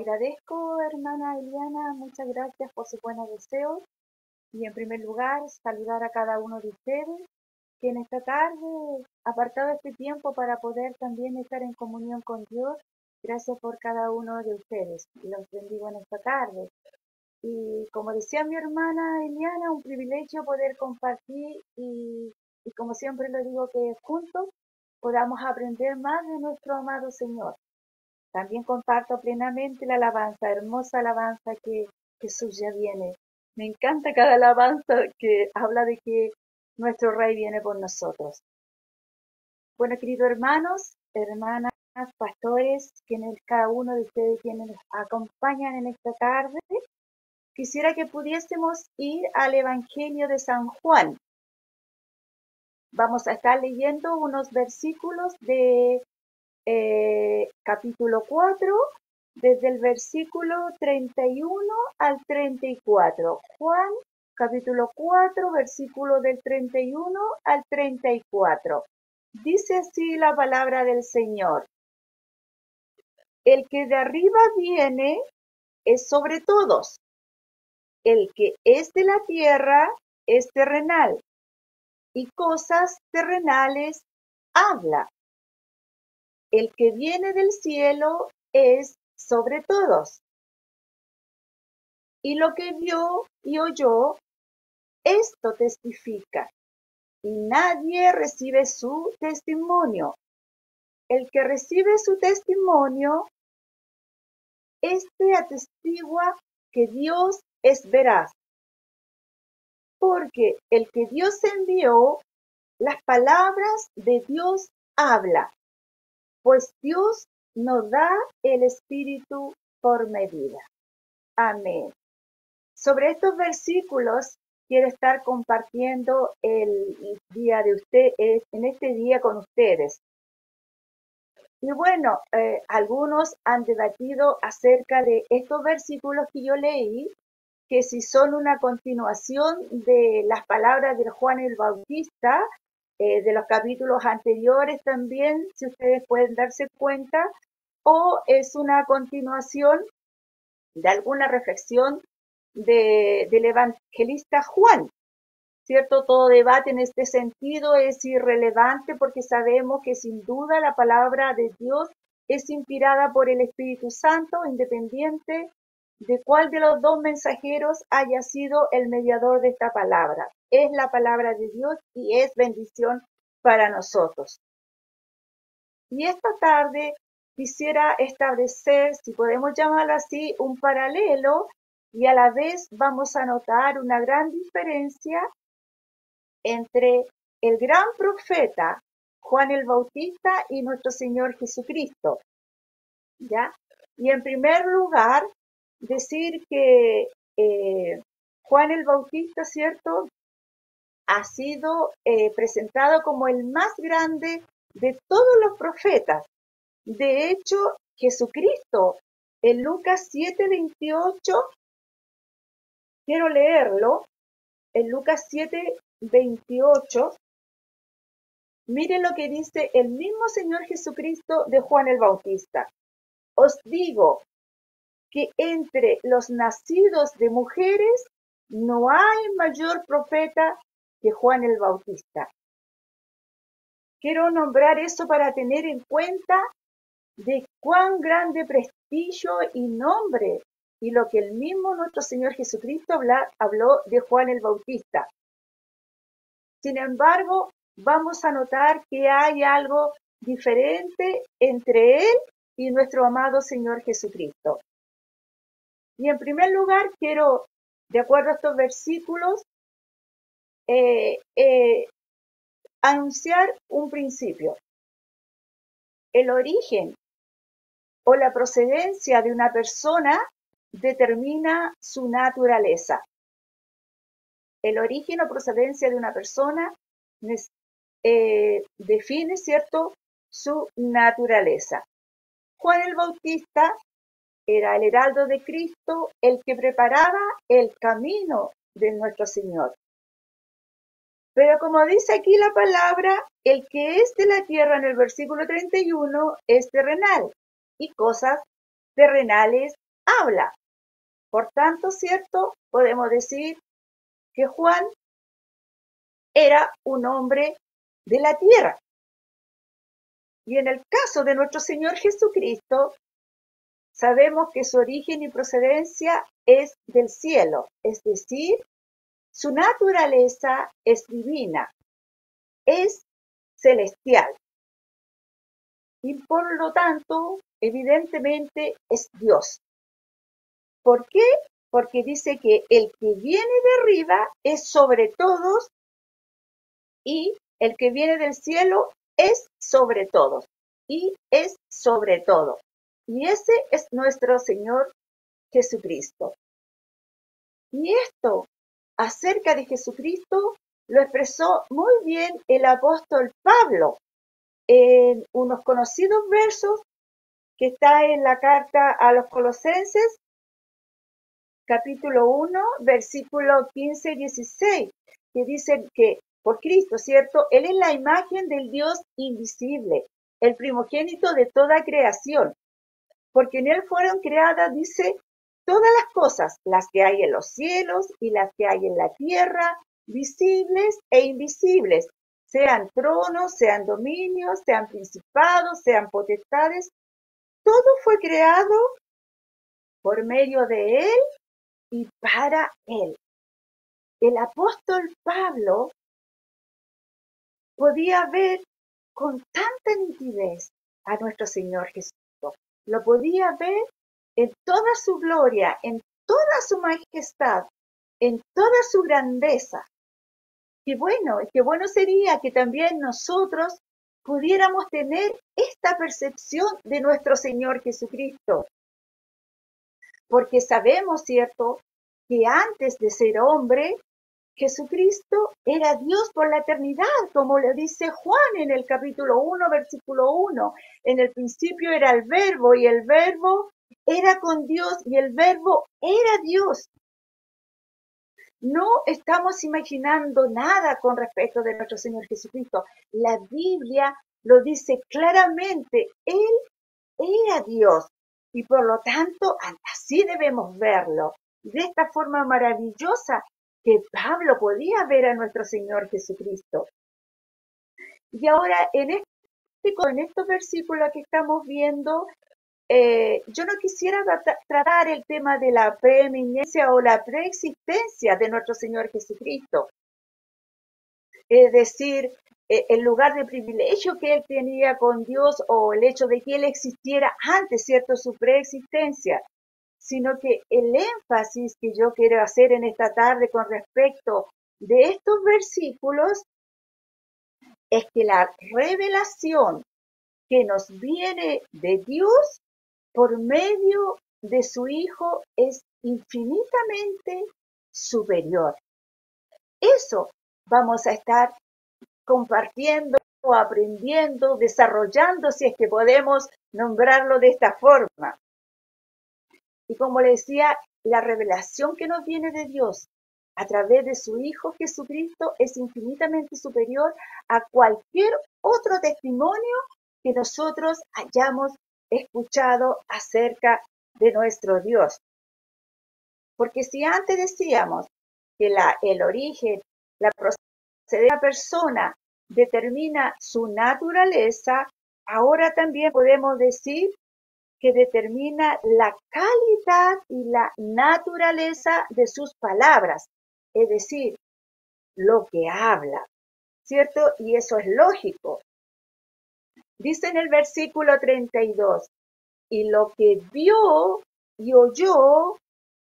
agradezco, hermana Eliana, muchas gracias por sus buenos deseos. Y en primer lugar, saludar a cada uno de ustedes que en esta tarde, apartado este tiempo para poder también estar en comunión con Dios. Gracias por cada uno de ustedes. Los bendigo en esta tarde. Y como decía mi hermana Eliana, un privilegio poder compartir y como siempre lo digo, que juntos podamos aprender más de nuestro amado Señor. También comparto plenamente la alabanza, hermosa alabanza que Jesús ya viene. Me encanta cada alabanza que habla de que nuestro Rey viene por nosotros. Bueno, queridos hermanos, hermanas, pastores, cada uno de ustedes quienes nos acompañan en esta tarde, quisiera que pudiésemos ir al Evangelio de San Juan. Vamos a estar leyendo unos versículos de capítulo 4, desde el versículo 31 al 34. Juan, capítulo 4, versículo del 31 al 34. Dice así la palabra del Señor. El que de arriba viene es sobre todos. El que es de la tierra es terrenal, y cosas terrenales habla. El que viene del cielo es sobre todos. Y lo que vio y oyó, esto testifica, y nadie recibe su testimonio. El que recibe su testimonio, este atestigua que Dios es veraz. Porque el que Dios envió, las palabras de Dios habla, pues Dios nos da el Espíritu por medida. Amén. Sobre estos versículos quiero estar compartiendo el día de en este día con ustedes. Y bueno, algunos han debatido acerca de estos versículos que yo leí, que si son una continuación de las palabras de Juan el Bautista, de los capítulos anteriores también, si ustedes pueden darse cuenta, o es una continuación de alguna reflexión del evangelista Juan, ¿cierto? Todo debate en este sentido es irrelevante porque sabemos que sin duda la palabra de Dios es inspirada por el Espíritu Santo, independiente de cuál de los dos mensajeros haya sido el mediador de esta palabra. Es la palabra de Dios y es bendición para nosotros. Y esta tarde quisiera establecer, si podemos llamarlo así, un paralelo y a la vez vamos a notar una gran diferencia entre el gran profeta Juan el Bautista y nuestro Señor Jesucristo. ¿Ya? Y en primer lugar, decir que Juan el Bautista, ¿cierto?, ha sido presentado como el más grande de todos los profetas. De hecho, Jesucristo, en Lucas 7:28, quiero leerlo, en Lucas 7:28, miren lo que dice el mismo Señor Jesucristo de Juan el Bautista. Os digo que entre los nacidos de mujeres no hay mayor profeta que Juan el Bautista. Quiero nombrar eso para tener en cuenta de cuán grande prestigio y nombre y lo que el mismo nuestro Señor Jesucristo habló de Juan el Bautista. Sin embargo, vamos a notar que hay algo diferente entre él y nuestro amado Señor Jesucristo. Y en primer lugar, quiero, de acuerdo a estos versículos, anunciar un principio. El origen o la procedencia de una persona determina su naturaleza. El origen o procedencia de una persona define, ¿cierto?, su naturaleza. Juan el Bautista era el heraldo de Cristo, el que preparaba el camino de nuestro Señor. Pero como dice aquí la palabra, el que es de la tierra en el versículo 31 es terrenal, y cosas terrenales habla. Por tanto, ¿cierto? Podemos decir que Juan era un hombre de la tierra. Y en el caso de nuestro Señor Jesucristo, sabemos que su origen y procedencia es del cielo, es decir, su naturaleza es divina, es celestial. Y por lo tanto, evidentemente es Dios. ¿Por qué? Porque dice que el que viene de arriba es sobre todos y el que viene del cielo es sobre todos y es sobre todo. Y ese es nuestro Señor Jesucristo. Y esto acerca de Jesucristo lo expresó muy bien el apóstol Pablo en unos conocidos versos que está en la carta a los Colosenses, capítulo 1, versículo 15 y 16, que dicen que por Cristo, ¿cierto? Él es la imagen del Dios invisible, el primogénito de toda creación, porque en él fueron creadas, dice, todas las cosas, las que hay en los cielos y las que hay en la tierra, visibles e invisibles, sean tronos, sean dominios, sean principados, sean potestades, todo fue creado por medio de él y para él. El apóstol Pablo podía ver con tanta nitidez a nuestro Señor Jesucristo. Lo podía ver en toda su gloria, en toda su majestad, en toda su grandeza. Qué bueno sería que también nosotros pudiéramos tener esta percepción de nuestro Señor Jesucristo. Porque sabemos, ¿cierto?, que antes de ser hombre, Jesucristo era Dios por la eternidad, como le dice Juan en el capítulo 1, versículo 1. En el principio era el Verbo y el Verbo era con Dios y el Verbo era Dios. No estamos imaginando nada con respecto de nuestro Señor Jesucristo. La Biblia lo dice claramente, Él era Dios y por lo tanto así debemos verlo. De esta forma maravillosa que Pablo podía ver a nuestro Señor Jesucristo. Y ahora en estos versículos que estamos viendo, yo no quisiera tratar el tema de la preeminencia o la preexistencia de nuestro Señor Jesucristo. Es decir, el lugar de privilegio que él tenía con Dios o el hecho de que él existiera antes, ¿cierto?, su preexistencia, sino que el énfasis que yo quiero hacer en esta tarde con respecto de estos versículos es que la revelación que nos viene de Dios por medio de su Hijo es infinitamente superior. Eso vamos a estar compartiendo, aprendiendo, desarrollando, si es que podemos nombrarlo de esta forma. Y como le decía, la revelación que nos viene de Dios a través de su Hijo Jesucristo es infinitamente superior a cualquier otro testimonio que nosotros hayamos escuchado acerca de nuestro Dios. Porque si antes decíamos que el origen, la procedencia de la persona determina su naturaleza, ahora también podemos decir que determina la calidad y la naturaleza de sus palabras, es decir, lo que habla, ¿cierto? Y eso es lógico. Dice en el versículo 32, y lo que vio y oyó,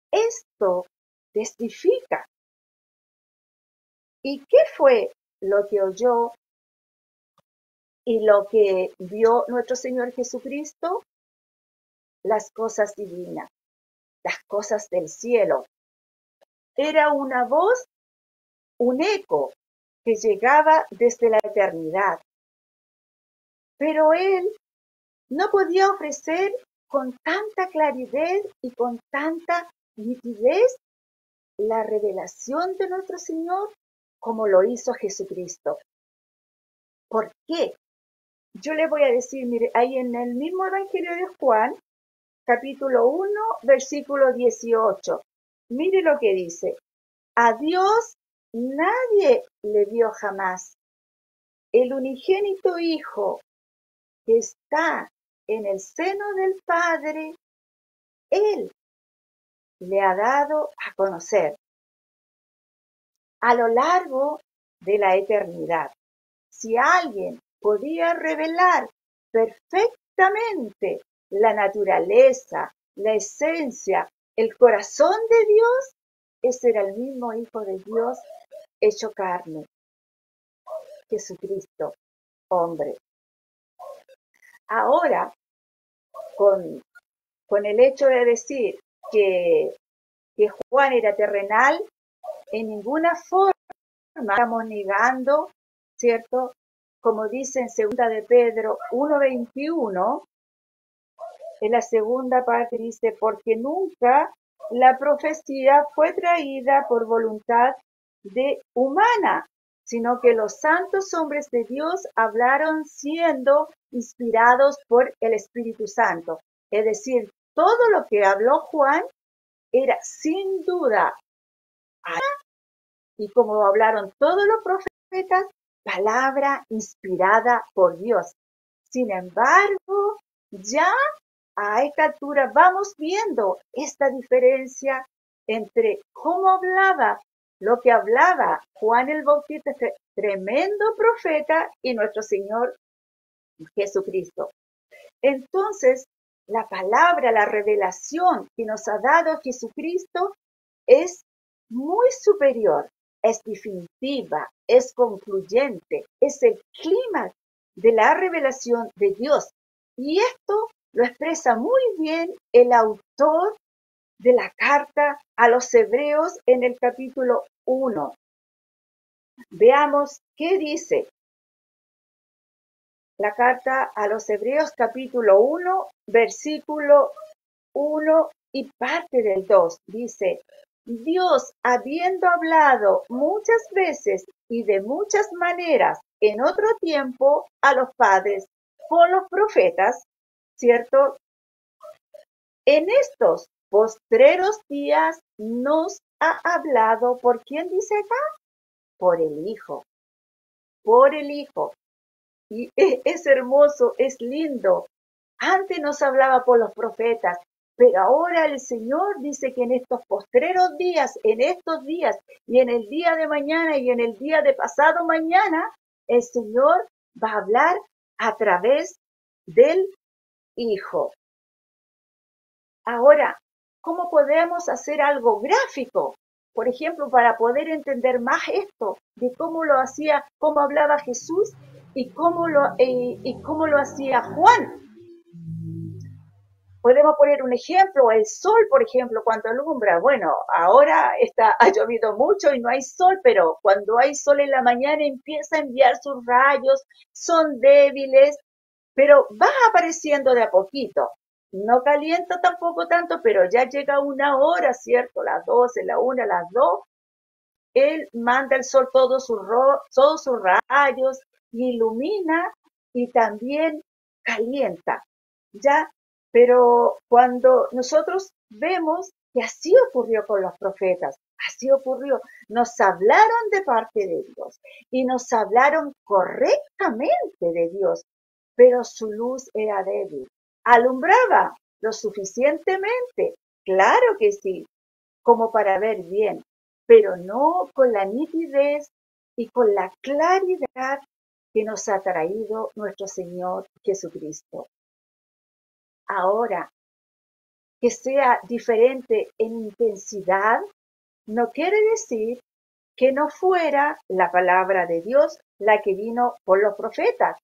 esto testifica. ¿Y qué fue lo que oyó y lo que vio nuestro Señor Jesucristo? Las cosas divinas, las cosas del cielo. Era una voz, un eco que llegaba desde la eternidad. Pero él no podía ofrecer con tanta claridad y con tanta nitidez la revelación de nuestro Señor como lo hizo Jesucristo. ¿Por qué? Yo le voy a decir, mire, ahí en el mismo Evangelio de Juan, capítulo 1, versículo 18. Mire lo que dice. A Dios nadie le vio jamás. El unigénito Hijo que está en el seno del Padre, Él le ha dado a conocer a lo largo de la eternidad. Si alguien podía revelar perfectamente la naturaleza, la esencia, el corazón de Dios, ese era el mismo Hijo de Dios hecho carne, Jesucristo, hombre. Ahora, con el hecho de decir que Juan era terrenal, en ninguna forma estamos negando, ¿cierto? Como dice en 2 de Pedro 1:21, en la segunda parte dice, porque nunca la profecía fue traída por voluntad humana, sino que los santos hombres de Dios hablaron siendo inspirados por el Espíritu Santo. Es decir, todo lo que habló Juan era sin duda, y como hablaron todos los profetas, palabra inspirada por Dios. Sin embargo, ya a esta altura vamos viendo esta diferencia entre cómo hablaba, lo que hablaba Juan el Bautista, este tremendo profeta, y nuestro Señor Jesucristo. Entonces, la palabra, la revelación que nos ha dado Jesucristo es muy superior, es definitiva, es concluyente, es el clímax de la revelación de Dios. Y esto lo expresa muy bien el autor de la carta a los Hebreos en el capítulo 1. Veamos qué dice la carta a los Hebreos capítulo 1, versículo 1 y parte del 2. Dice, Dios, habiendo hablado muchas veces y de muchas maneras en otro tiempo a los padres por los profetas, ¿cierto? En estos postreros días nos ha hablado, ¿por quién dice acá? Por el Hijo. Por el Hijo. Y es hermoso, es lindo. Antes nos hablaba por los profetas, pero ahora el Señor dice que en estos postreros días, en estos días, y en el día de mañana y en el día de pasado mañana, el Señor va a hablar a través del Hijo. Ahora, ¿cómo podemos hacer algo gráfico? Por ejemplo, para poder entender más esto, de cómo lo hacía, cómo hablaba Jesús y cómo lo hacía Juan. Podemos poner un ejemplo, el sol, por ejemplo, cuando alumbra. Bueno, ahora ha llovido mucho y no hay sol, pero cuando hay sol en la mañana empieza a enviar sus rayos, son débiles, pero va apareciendo de a poquito. No calienta tampoco tanto, pero ya llega una hora, ¿cierto? Las 12, la 1, las 2. Él manda el sol todos sus rayos, ilumina y también calienta, ¿ya? Pero cuando nosotros vemos que así ocurrió con los profetas, así ocurrió, nos hablaron de parte de Dios y nos hablaron correctamente de Dios, pero su luz era débil. ¿Alumbraba lo suficientemente? Claro que sí, como para ver bien, pero no con la nitidez y con la claridad que nos ha traído nuestro Señor Jesucristo. Ahora, que sea diferente en intensidad, no quiere decir que no fuera la palabra de Dios la que vino por los profetas.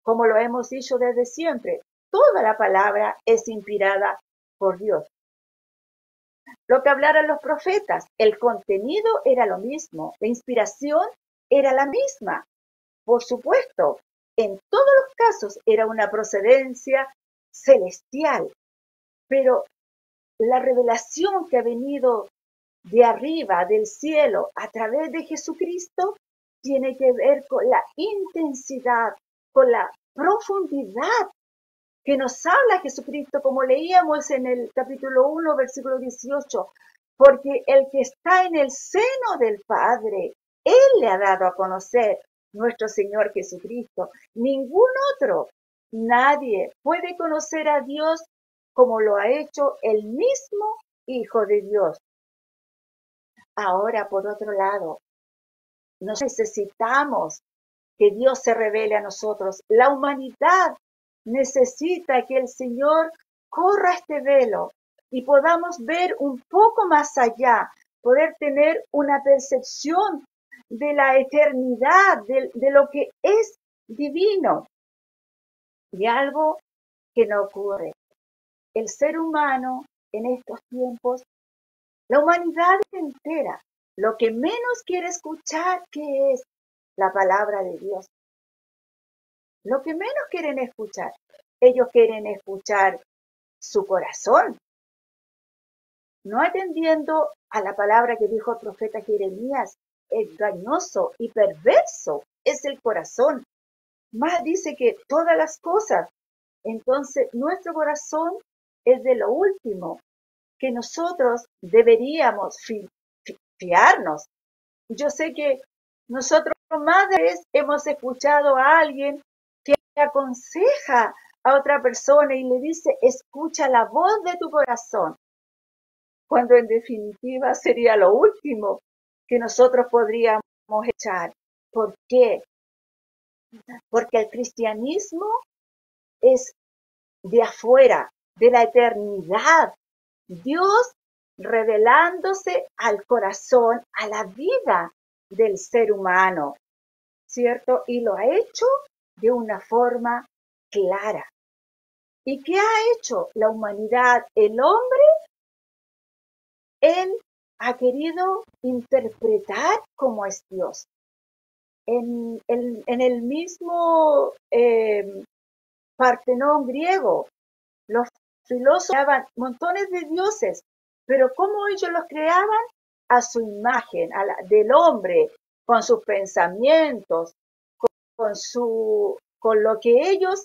Como lo hemos dicho desde siempre, toda la palabra es inspirada por Dios. Lo que hablaron los profetas, el contenido era lo mismo, la inspiración era la misma. Por supuesto, en todos los casos era una procedencia celestial, pero la revelación que ha venido de arriba, del cielo, a través de Jesucristo, tiene que ver con la intensidad, con la profundidad que nos habla Jesucristo, como leíamos en el capítulo 1, versículo 18, porque el que está en el seno del Padre, Él le ha dado a conocer nuestro Señor Jesucristo. Ningún otro, nadie puede conocer a Dios como lo ha hecho el mismo Hijo de Dios. Ahora, por otro lado, nos necesitamos que Dios se revele a nosotros. La humanidad necesita que el Señor corra este velo y podamos ver un poco más allá, poder tener una percepción de la eternidad, de lo que es divino. Y algo que no ocurre. El ser humano en estos tiempos, la humanidad entera, lo que menos quiere escuchar que es la palabra de Dios. Lo que menos quieren escuchar. Ellos quieren escuchar su corazón, no atendiendo a la palabra que dijo el profeta Jeremías, engañoso y perverso es el corazón. Más dice que todas las cosas. Entonces, nuestro corazón es de lo último que nosotros deberíamos fiarnos. Yo sé que nosotros más de vez hemos escuchado a alguien que aconseja a otra persona y le dice, escucha la voz de tu corazón, cuando en definitiva sería lo último que nosotros podríamos echar. ¿Por qué? Porque el cristianismo es de afuera, de la eternidad. Dios revelándose al corazón, a la vida del ser humano, ¿cierto? Y lo ha hecho de una forma clara. ¿Y qué ha hecho la humanidad? El hombre, él ha querido interpretar cómo es Dios. En el mismo Partenón griego, los filósofos creaban montones de dioses, pero ¿cómo ellos los creaban? A su imagen, del hombre, con sus pensamientos, con lo que ellos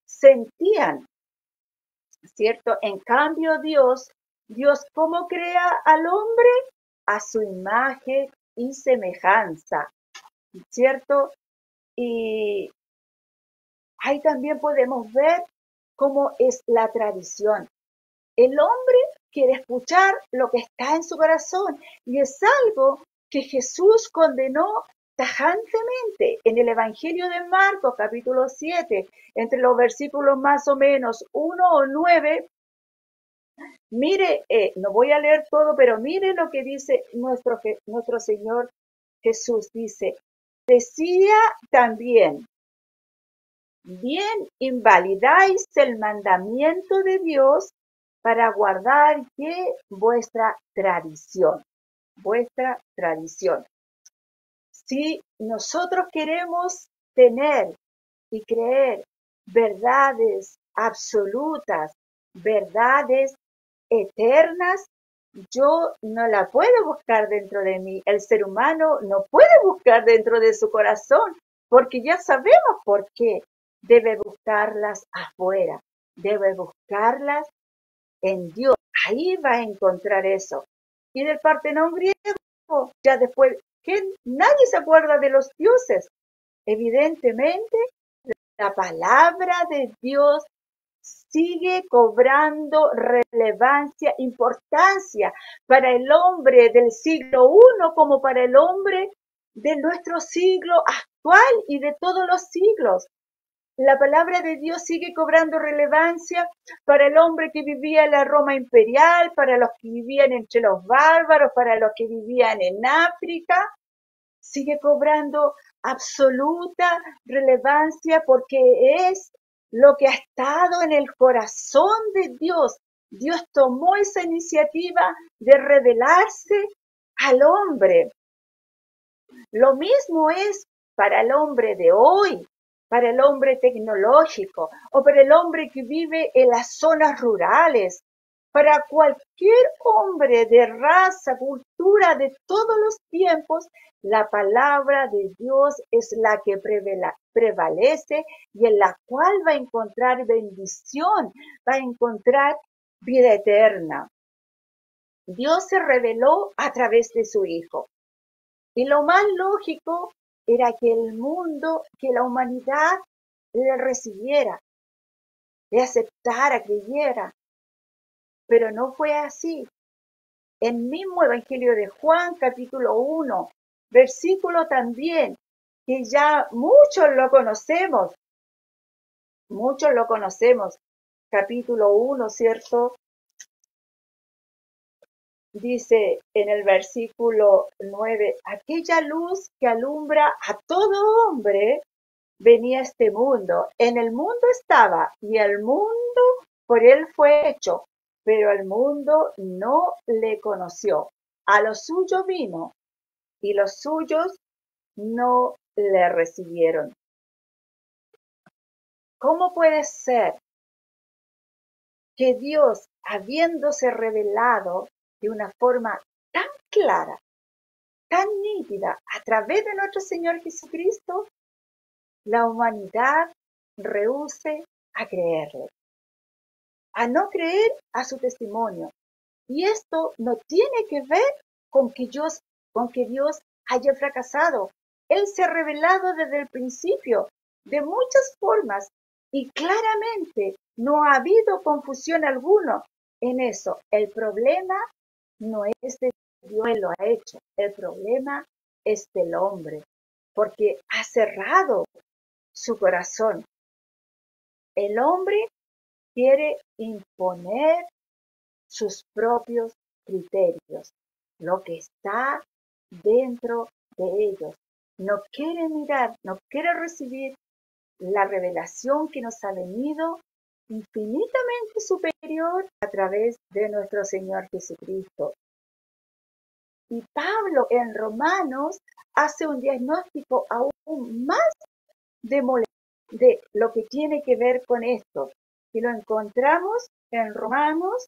sentían, ¿cierto? En cambio, Dios, ¿cómo crea al hombre? A su imagen y semejanza, ¿cierto? Y ahí también podemos ver cómo es la tradición. El hombre quiere escuchar lo que está en su corazón y es algo que Jesús condenó tajantemente en el Evangelio de Marcos, capítulo 7, entre los versículos más o menos 1 o 9. Mire, no voy a leer todo, pero mire lo que dice nuestro Señor Jesús. Dice, decía también, bien invalidáis el mandamiento de Dios para guardar que vuestra tradición. Si nosotros queremos tener y creer verdades absolutas, verdades eternas, yo no la puedo buscar dentro de mí. El ser humano no puede buscar dentro de su corazón, porque ya sabemos por qué. Debe buscarlas afuera, debe buscarlas en Dios. Ahí va a encontrar eso. Y del Partenón griego, ya después, que nadie se acuerda de los dioses. Evidentemente, la palabra de Dios sigue cobrando relevancia, importancia para el hombre del siglo I como para el hombre de nuestro siglo actual y de todos los siglos. La palabra de Dios sigue cobrando relevancia para el hombre que vivía en la Roma imperial, para los que vivían entre los bárbaros, para los que vivían en África. Sigue cobrando absoluta relevancia porque es lo que ha estado en el corazón de Dios. Dios tomó esa iniciativa de revelarse al hombre. Lo mismo es para el hombre de hoy, para el hombre tecnológico o para el hombre que vive en las zonas rurales, Para cualquier hombre de raza, cultura, de todos los tiempos, la palabra de Dios es la que prevalece y en la cual va a encontrar bendición, va a encontrar vida eterna. Dios se reveló a través de su Hijo. Y lo más lógico era que el mundo, que la humanidad le recibiera, le aceptara, creyera. Pero no fue así. El mismo Evangelio de Juan, capítulo 1, versículo también, que ya muchos lo conocemos, capítulo 1, ¿cierto? Dice en el versículo 9, aquella luz que alumbra a todo hombre venía a este mundo. En el mundo estaba y el mundo por él fue hecho, pero el mundo no le conoció. A lo suyo vino y los suyos no le recibieron. ¿Cómo puede ser que Dios, habiéndose revelado de una forma tan clara, tan nítida, a través de nuestro Señor Jesucristo, la humanidad rehúse a creerle, a no creer a su testimonio? Y esto no tiene que ver con que Dios haya fracasado. Él se ha revelado desde el principio de muchas formas y claramente no ha habido confusión alguna en eso. El problema no es de Dios, Él lo ha hecho. El problema es del hombre, porque ha cerrado su corazón. El hombre quiere imponer sus propios criterios, lo que está dentro de ellos. No quiere mirar, no quiere recibir la revelación que nos ha venido infinitamente superior a través de nuestro Señor Jesucristo. Y Pablo en Romanos hace un diagnóstico aún más de lo que tiene que ver con esto. Y lo encontramos en Romanos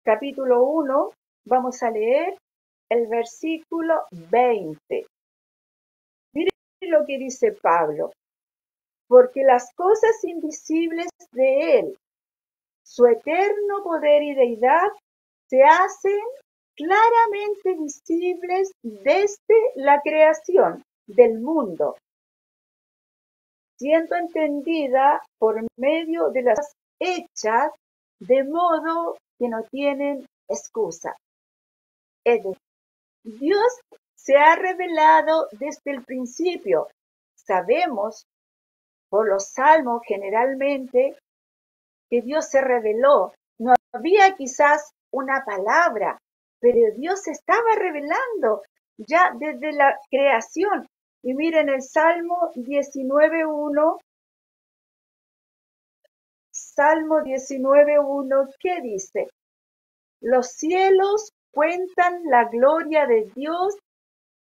capítulo 1, vamos a leer el versículo 20. Miren lo que dice Pablo. Porque las cosas invisibles de Él, su eterno poder y deidad, se hacen claramente visibles desde la creación del mundo, siendo entendida por medio de las hechas, de modo que no tienen excusa. Es decir, Dios se ha revelado desde el principio. Sabemos por los salmos generalmente que Dios se reveló. No había quizás una palabra, pero Dios se estaba revelando ya desde la creación. Y miren el Salmo 19.1, Salmo 19.1, ¿qué dice? Los cielos cuentan la gloria de Dios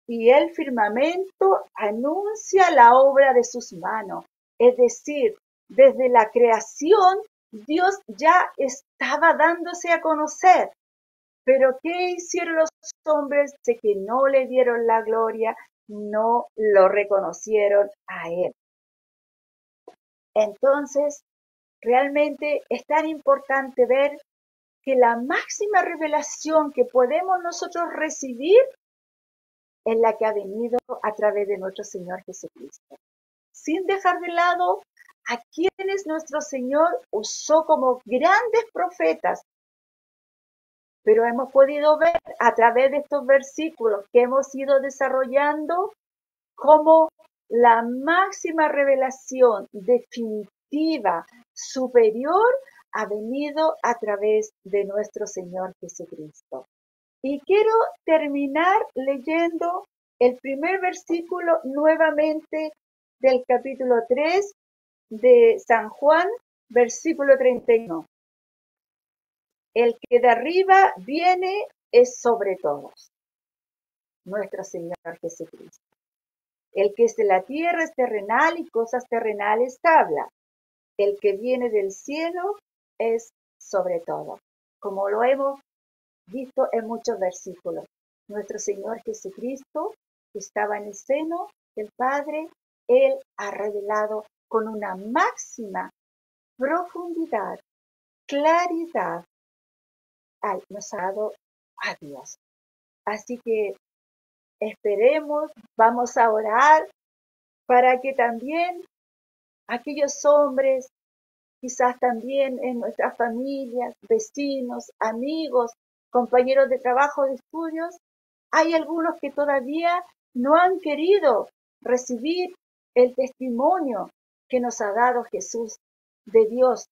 y el firmamento anuncia la obra de sus manos. Es decir, desde la creación, Dios ya estaba dándose a conocer. Pero ¿qué hicieron los hombres? De que no le dieron la gloria, no lo reconocieron a Él. Entonces, realmente es tan importante ver que la máxima revelación que podemos nosotros recibir es la que ha venido a través de nuestro Señor Jesucristo. Sin dejar de lado a quienes nuestro Señor usó como grandes profetas. Pero hemos podido ver a través de estos versículos que hemos ido desarrollando cómo la máxima revelación definitiva, superior, ha venido a través de nuestro Señor Jesucristo. Y quiero terminar leyendo el primer versículo nuevamente del capítulo 3 de San Juan, versículo 31. El que de arriba viene es sobre todos, nuestro Señor Jesucristo. El que es de la tierra es terrenal y cosas terrenales habla. El que viene del cielo es sobre todo. Como lo hemos visto en muchos versículos, nuestro Señor Jesucristo estaba en el seno del Padre. Él ha revelado con una máxima profundidad, claridad, nos ha dado a Dios. Así que esperemos, vamos a orar para que también aquellos hombres, quizás también en nuestras familias, vecinos, amigos, compañeros de trabajo, de estudios, hay algunos que todavía no han querido recibir el testimonio que nos ha dado Jesús de Dios,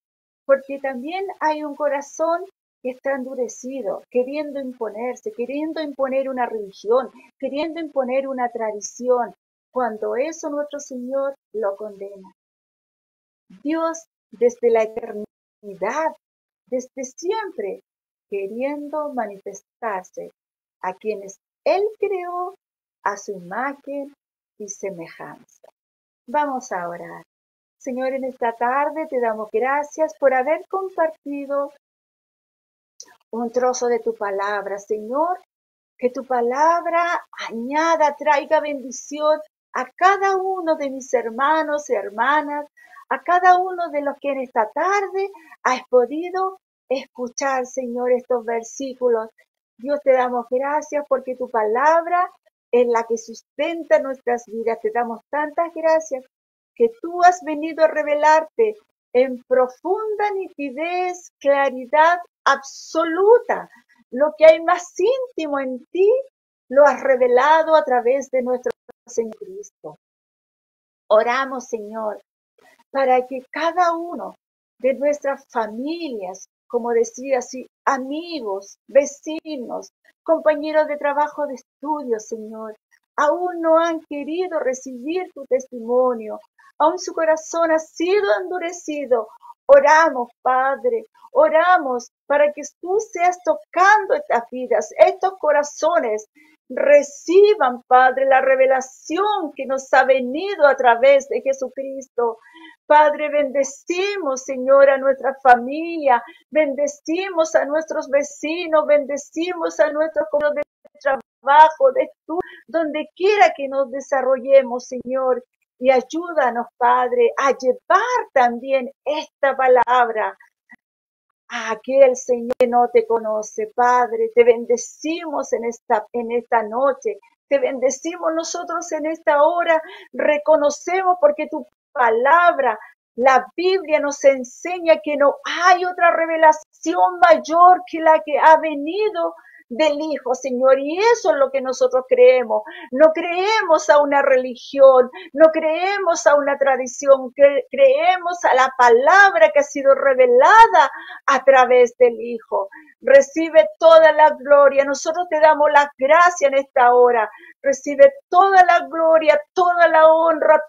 porque también hay un corazón que está endurecido, queriendo imponerse, queriendo imponer una religión, queriendo imponer una tradición, cuando eso nuestro Señor lo condena. Dios desde la eternidad, desde siempre, queriendo manifestarse a quienes Él creó a su imagen y semejanza. Vamos a orar. Señor, en esta tarde te damos gracias por haber compartido un trozo de tu palabra, Señor, que tu palabra añada, traiga bendición a cada uno de mis hermanos y hermanas, a cada uno de los que en esta tarde has podido escuchar, Señor, estos versículos. Dios, te damos gracias porque tu palabra es la que sustenta nuestras vidas. Te damos tantas gracias que tú has venido a revelarte en profunda nitidez, claridad absoluta. Lo que hay más íntimo en ti lo has revelado a través de nuestro Señor Cristo. Oramos, Señor, para que cada uno de nuestras familias, como decía así, amigos, vecinos, compañeros de trabajo, de estudio, Señor, aún no han querido recibir tu testimonio, aún su corazón ha sido endurecido. Oramos, Padre, oramos para que tú seas tocando estas vidas, estos corazones, reciban, Padre, la revelación que nos ha venido a través de Jesucristo. Padre, bendecimos, Señor, a nuestra familia, bendecimos a nuestros vecinos, bendecimos a nuestros compañeros de trabajo, de estudio, donde quiera que nos desarrollemos, Señor. Y ayúdanos, Padre, a llevar también esta palabra a aquel Señor que no te conoce. Padre, te bendecimos en esta noche. Te bendecimos nosotros en esta hora. Reconocemos porque tu palabra, la Biblia nos enseña que no hay otra revelación mayor que la que ha venido del Hijo, Señor, y eso es lo que nosotros creemos. No creemos a una religión, no creemos a una tradición, creemos a la palabra que ha sido revelada a través del Hijo. Recibe toda la gloria. Nosotros te damos las gracias en esta hora. Recibe toda la gloria, toda la honra,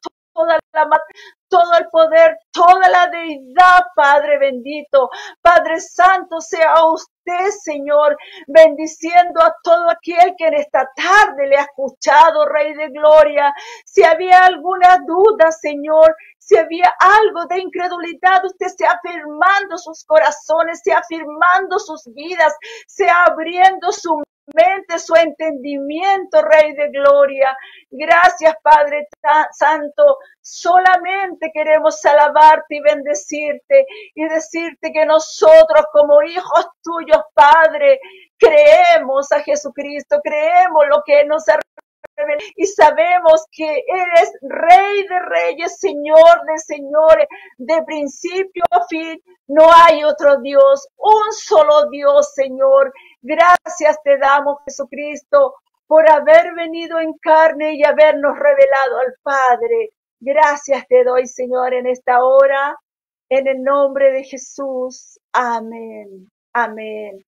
todo el poder, toda la deidad, Padre bendito, Padre Santo, sea usted, Señor, bendiciendo a todo aquel que en esta tarde le ha escuchado, Rey de Gloria. Si había alguna duda, Señor, si había algo de incredulidad, usted sea afirmando sus corazones, sea afirmando sus vidas, sea abriendo su mente, su entendimiento, Rey de Gloria. Gracias, Padre Santo. Solamente queremos alabarte y bendecirte y decirte que nosotros como hijos tuyos, Padre, creemos a Jesucristo, creemos lo que Él nos ha revelado y sabemos que eres Rey de Reyes, Señor de Señores, de principio a fin. No hay otro Dios, un solo Dios, Señor. Gracias te damos, Jesucristo, por haber venido en carne y habernos revelado al Padre. Gracias te doy, Señor, en esta hora, en el nombre de Jesús. Amén. Amén.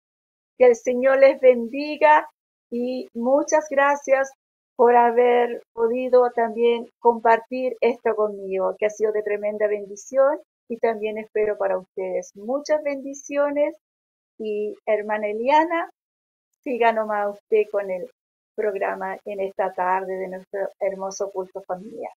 Que el Señor les bendiga y muchas gracias por haber podido también compartir esto conmigo, que ha sido de tremenda bendición y también espero para ustedes muchas bendiciones. Y hermana Eliana, siga nomás usted con el programa en esta tarde de nuestro hermoso culto familiar.